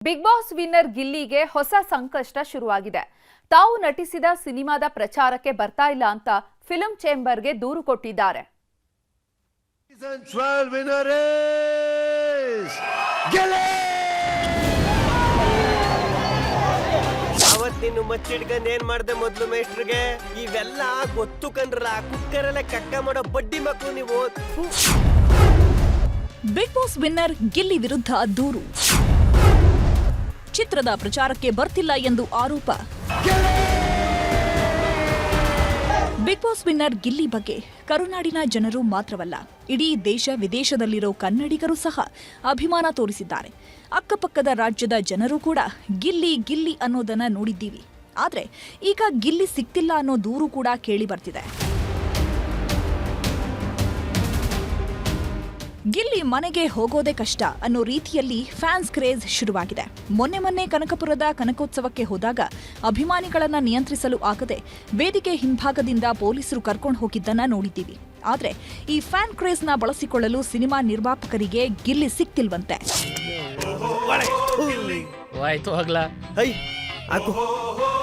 Big boss winner ಗಿಲ್ಲಿಗೆ ಹೊಸ ಸಂಕಷ್ಟ ಶುರುವಾಗಿದೆ. ತಾವು ನಟಿಸಿದ ಸಿನಿಮಾದ ಪ್ರಚಾರಕ್ಕೆ ಬರ್ತಾ ಇಲ್ಲ ಅಂತ ಫಿಲ್ಮ್ ಚೇಂಬರ್ಗೆ ದೂರು ಕೊಟ್ಟಿದ್ದಾರೆ. ಅವತ್ತಿನ ಮಚ್ಚಿಡ್ಕೊಂಡ್ ಏನ್ ಮಾಡ್ದೆ ಮೊದ್ಲು ಮೇಸ್ಟ್ರಿಗೆ ಇವೆಲ್ಲ ಗೊತ್ತು ಕಂಡ್ರ ಕುಕ್ಕರಲ್ಲೇ ಕಕ್ಕ ಮಾಡೋ ಬಡ್ಡಿ ಮಕ್ಕಳು ನೀವು. ಬಿಗ್ ಬಾಸ್ ವಿನ್ನರ್ ಗಿಲ್ಲಿ ವಿರುದ್ಧ ದೂರು. ಚಿತ್ರದ ಪ್ರಚಾರಕ್ಕೆ ಬರ್ತಿಲ್ಲ ಎಂದು ಆರೋಪ. ಬಿಗ್ ಬಾಸ್ ವಿನ್ನರ್ ಗಿಲ್ಲಿ ಬಗ್ಗೆ ಕರುನಾಡಿನ ಜನರು ಮಾತ್ರವಲ್ಲ, ಇಡೀ ದೇಶ ವಿದೇಶದಲ್ಲಿರೋ ಕನ್ನಡಿಗರು ಸಹ ಅಭಿಮಾನ ತೋರಿಸಿದ್ದಾರೆ. ಅಕ್ಕಪಕ್ಕದ ರಾಜ್ಯದ ಜನರು ಕೂಡ ಗಿಲ್ಲಿ ಗಿಲ್ಲಿ ಅನ್ನೋದನ್ನ ನೋಡಿದ್ದೀವಿ. ಆದ್ರೆ ಈಗ ಗಿಲ್ಲಿ ಸಿಗ್ತಿಲ್ಲ ಅನ್ನೋ ದೂರು ಕೂಡ ಕೇಳಿ ಬರ್ತಿದೆ. ಗಿಲ್ಲಿ ಮನೆಗೆ ಹೋಗೋದೇ ಕಷ್ಟ ಅನ್ನೋ ರೀತಿಯಲ್ಲಿ ಫ್ಯಾನ್ಸ್ ಕ್ರೇಜ್ ಶುರುವಾಗಿದೆ. ಮೊನ್ನೆ ಕನಕಪುರದ ಕನಕೋತ್ಸವಕ್ಕೆ ಹೋದಾಗ ಅಭಿಮಾನಿಗಳನ್ನ ನಿಯಂತ್ರಿಸಲು ಆಗದೆ ವೇದಿಕೆ ಹಿಂಭಾಗದಿಂದ ಪೊಲೀಸರು ಕರ್ಕೊಂಡು ಹೋಗಿದ್ದನ್ನ ನೋಡಿದ್ದೀವಿ. ಆದ್ರೆ ಈ ಫ್ಯಾನ್ ಕ್ರೇಜ್ನ ಬಳಸಿಕೊಳ್ಳಲು ಸಿನಿಮಾ ನಿರ್ಮಾಪಕರಿಗೆ ಗಿಲ್ಲಿ ಸಿಕ್ತಿಲ್ವಂತೆ.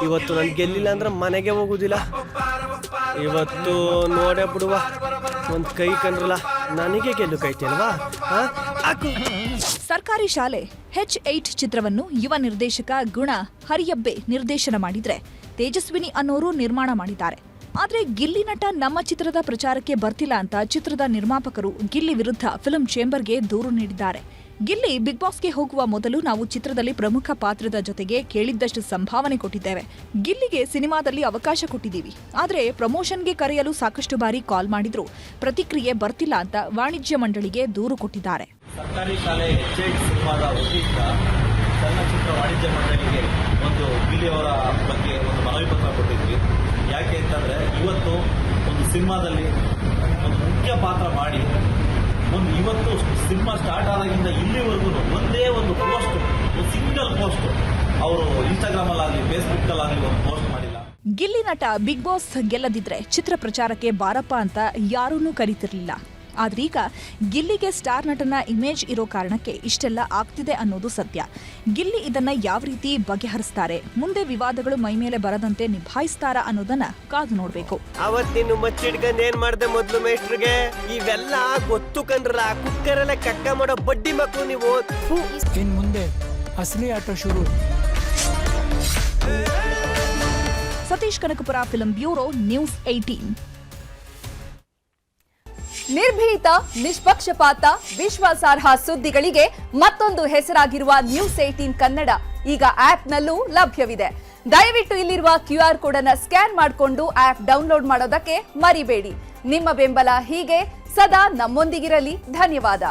ಇವತ್ತು ನನ್ ಗೆಲ್ಲಿಲ್ಲ ಅಂದ್ರೆ ಮನೆಗೆ ಹೋಗುದಿಲ್ಲ. ಇವತ್ತು ನೋಡೇ ಬಿಡುವ, ಒಂದ್ ಕೈ ಕಂಡ್ರಲ್ಲ ನನಗೆ ಗೆಲ್ಲು ಕೈತಲ್ವಾ. ಸರ್ಕಾರಿ ಶಾಲೆ H8 ಚಿತ್ರವನ್ನು ಯುವ ನಿರ್ದೇಶಕ ಗುಣ ಹರಿಯಬ್ಬೆ ನಿರ್ದೇಶನ ಮಾಡಿದ್ರೆ ತೇಜಸ್ವಿನಿ ಅನ್ನೋರು ನಿರ್ಮಾಣ ಮಾಡಿದ್ದಾರೆ. ಆದ್ರೆ ಗಿಲ್ಲಿ ನಟ ನಮ್ಮ ಚಿತ್ರದ ಪ್ರಚಾರಕ್ಕೆ ಬರ್ತಿಲ್ಲ ಅಂತ ಚಿತ್ರದ ನಿರ್ಮಾಪಕರು ಗಿಲ್ಲಿ ವಿರುದ್ಧ ಫಿಲ್ಮ್ ಚೇಂಬರ್ಗೆ ದೂರು ನೀಡಿದ್ದಾರೆ. ಗಿಲ್ಲಿ ಬಿಗ್ ಬಾಸ್ಗೆ ಹೋಗುವ ಮೊದಲು ನಾವು ಚಿತ್ರದಲ್ಲಿ ಪ್ರಮುಖ ಪಾತ್ರದ ಜೊತೆಗೆ ಕೇಳಿದ್ದಷ್ಟು ಸಂಭಾವನೆ ಕೊಟ್ಟಿದ್ದೇವೆ. ಗಿಲ್ಲಿಗೆ ಸಿನಿಮಾದಲ್ಲಿ ಅವಕಾಶ ಕೊಟ್ಟಿದ್ದೀವಿ. ಆದ್ರೆ ಪ್ರಮೋಷನ್ಗೆ ಕರೆಯಲು ಸಾಕಷ್ಟು ಬಾರಿ ಕಾಲ್ ಮಾಡಿದ್ರು ಪ್ರತಿಕ್ರಿಯೆ ಬರ್ತಿಲ್ಲ ಅಂತ ವಾಣಿಜ್ಯ ಮಂಡಳಿಗೆ ದೂರು ಕೊಟ್ಟಿದ್ದಾರೆ. ಸರ್ಕಾರಿ ಶಾಲೆ H8 ಸಿನಿಮಾದ ಉದ್ದೇಶ ಚಲನಚಿತ್ರ ವಾಣಿಜ್ಯ ಮಂಡಳಿಗೆ ಒಂದು ಗಿಲ್ಲಿ ಅವರ ಬಗ್ಗೆ ಒಂದು ಮನವಿ ಪತ್ರ ಕೊಟ್ಟಿದ್ವಿ. ಯಾಕೆ ಅಂತಂದ್ರೆ ಇವತ್ತು ಒಂದು ಸಿನಿಮಾದಲ್ಲಿ ಒಂದು ಮುಖ್ಯ ಪಾತ್ರ ಮಾಡಿ ಇವತ್ತು ಸಿನಿಮಾ ಸ್ಟಾರ್ಟ್ ಆದಾಗಿಂದ ಇಲ್ಲಿವರೆಗೂ ಒಂದೇ ಒಂದು ಪೋಸ್ಟ್, ಸಿಂಗಲ್ ಪೋಸ್ಟ್ ಅವರು ಇನ್ಸ್ಟಾಗ್ರಾಮ್ ಅಲ್ಲಾಗಲಿ ಫೇಸ್ಬುಕ್ ಅಲ್ಲಾಗಲಿ ಒಂದು ಪೋಸ್ಟ್ ಮಾಡಿಲ್ಲ. ಗಿಲ್ಲಿ ನಟ ಬಿಗ್ ಬಾಸ್ ಗೆಲ್ಲದಿದ್ರೆ ಚಿತ್ರ ಪ್ರಚಾರಕ್ಕೆ ಬಾರಪ್ಪ ಅಂತ ಯಾರನ್ನೂ ಕರೀತಿರ್ಲಿಲ್ಲ. ಆದ್ರೀಗ ಗಿಲ್ಲಿಗೆ ಸ್ಟಾರ್ ನಟನ ಇಮೇಜ್ ಇರೋ ಕಾರಣಕ್ಕೆ ಇಷ್ಟೆಲ್ಲ ಆಗ್ತಿದೆ ಅನ್ನೋದು ಸತ್ಯ. ಗಿಲ್ಲಿ ಇದನ್ನ ಯಾವ ರೀತಿ ಬಗೆಹರಿಸ್ತಾರೆ, ಮುಂದೆ ವಿವಾದಗಳು ಮೈಮೇಲೆ ಬರದಂತೆ ನಿಭಾಯಿಸ್ತಾರ ಅನ್ನೋದನ್ನ ಕಾದು ನೋಡ್ಬೇಕು. ಅವತ್ತಿನ ಮಚ್ಚಿಡ್ಕೊಂಡ್ ಏನ್ ಮಾಡ್ದೆ ಮೊದ್ಲು ಮೇಸ್ಟ್ರಿಗೆ ಇವೆಲ್ಲ ಗೊತ್ತು ಕಂಡ್ರ ಕುಕ್ಕರಲ್ಲೇ ಕಕ್ಕ ಮಾಡೋ ಬಡ್ಡಿ ಮಕ್ಕಳು ನೀವು. ಇನ್ ಮುಂದೆ ಅಸಲಿ ಆಟ ಶುರು. Satish Kanakapura, film bureau, news 18. ನಿರ್ಭೀತ, ನಿಷ್ಪಕ್ಷಪಾತ, ವಿಶ್ವಾಸಾರ್ಹ ಸುದ್ದಿಗಳಿಗೆ ಮತ್ತೊಂದು ಹೆಸರಾಗಿರುವ ನ್ಯೂಸ್ 18 ಕನ್ನಡ ಈಗ ಆಪ್ನಲ್ಲೂ ಲಭ್ಯವಿದೆ. ದಯವಿಟ್ಟು ಇಲ್ಲಿರುವ QR ಕೋಡ್ ಅನ್ನು ಸ್ಕ್ಯಾನ್ ಮಾಡಿಕೊಂಡು ಆಪ್ ಡೌನ್ಲೋಡ್ ಮಾಡೋದಕ್ಕೆ ಮರಿಬೇಡಿ. ನಿಮ್ಮ ಬೆಂಬಲ ಹೀಗೆ ಸದಾ ನಮ್ಮೊಂದಿಗಿರಲಿ. ಧನ್ಯವಾದ.